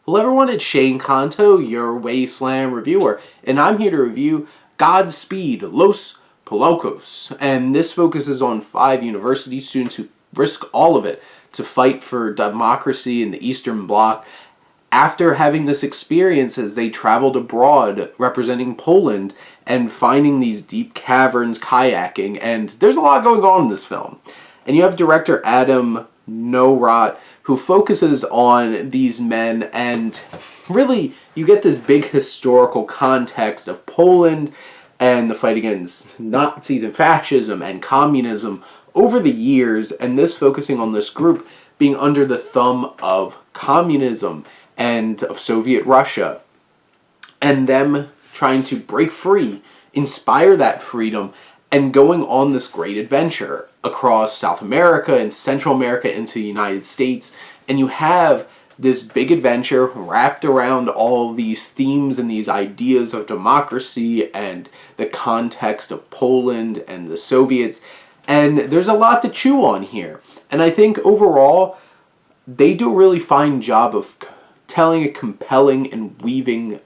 Hello everyone, it's Shane Kanto, your Wasteland reviewer, and I'm here to review Godspeed, Los Polacos. And this focuses on 5 university students who risk all of it to fight for democracy in the Eastern Bloc after having this experience as they traveled abroad representing Poland and finding these deep caverns, kayaking, and there's a lot going on in this film. And you have director Nawrot, who focuses on these men, and really you get this big historical context of Poland and the fight against Nazis and fascism and communism over the years, and this focusing on this group being under the thumb of communism and of Soviet Russia, and them trying to break free, inspire that freedom, and going on this great adventure across South America and Central America into the United States. And you have this big adventure wrapped around all these themes and these ideas of democracy and the context of Poland and the Soviets. And there's a lot to chew on here. And I think overall, they do a really fine job of telling a compelling and weaving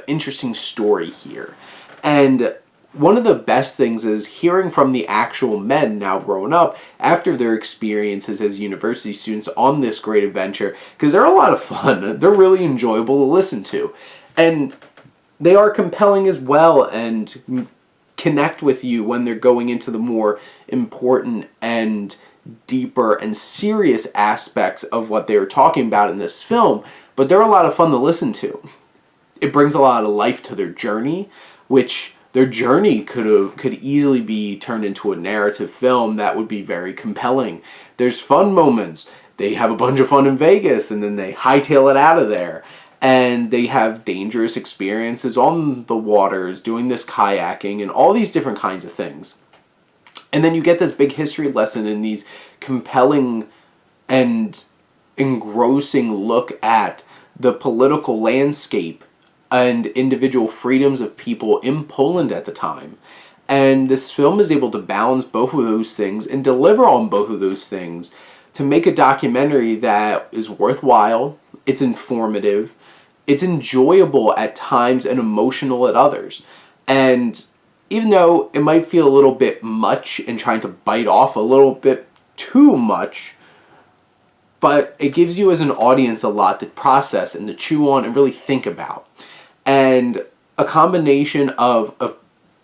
interesting story here. And one of the best things is hearing from the actual men now grown up after their experiences as university students on this great adventure, because they're a lot of fun. They're really enjoyable to listen to. And they are compelling as well and connect with you when they're going into the more important and deeper and serious aspects of what they were talking about in this film. But they're a lot of fun to listen to. It brings a lot of life to their journey, which their journey could easily be turned into a narrative film that would be very compelling. There's fun moments. They have a bunch of fun in Vegas, and then they hightail it out of there. And they have dangerous experiences on the waters, doing this kayaking, and all these different kinds of things. And then you get this big history lesson in these compelling and engrossing look at the political landscape and individual freedoms of people in Poland at the time. And this film is able to balance both of those things and deliver on both of those things to make a documentary that is worthwhile, it's informative, it's enjoyable at times and emotional at others. And even though it might feel a little bit much and trying to bite off a little bit too much, but it gives you as an audience a lot to process and to chew on and really think about. And a combination of a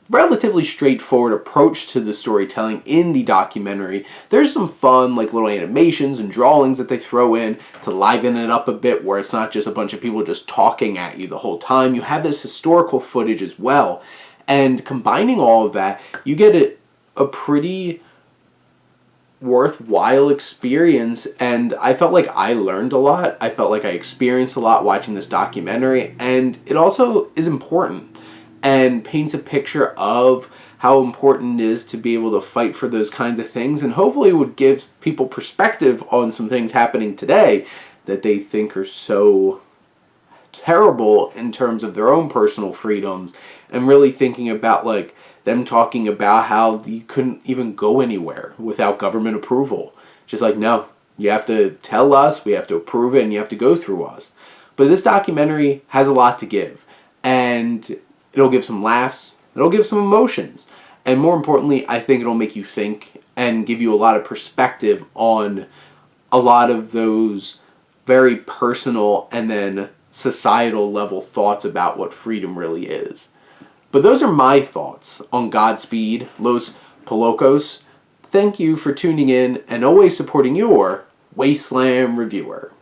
relatively straightforward approach to the storytelling in the documentary. There's some fun, like little animations and drawings that they throw in to liven it up a bit, where it's not just a bunch of people just talking at you the whole time. You have this historical footage as well. And combining all of that, you get a pretty worthwhile experience, and I felt like I learned a lot. I felt like I experienced a lot watching this documentary, and it also is important and paints a picture of how important it is to be able to fight for those kinds of things, and hopefully would give people perspective on some things happening today that they think are so terrible in terms of their own personal freedoms, and really thinking about like them talking about how you couldn't even go anywhere without government approval. Just like, no, you have to tell us, we have to approve it, and you have to go through us. But this documentary has a lot to give, and it'll give some laughs, it'll give some emotions, and more importantly, I think it'll make you think and give you a lot of perspective on a lot of those very personal and then societal level thoughts about what freedom really is. But those are my thoughts on Godspeed, Los Polacos. Thank you for tuning in and always supporting your Wasteland reviewer.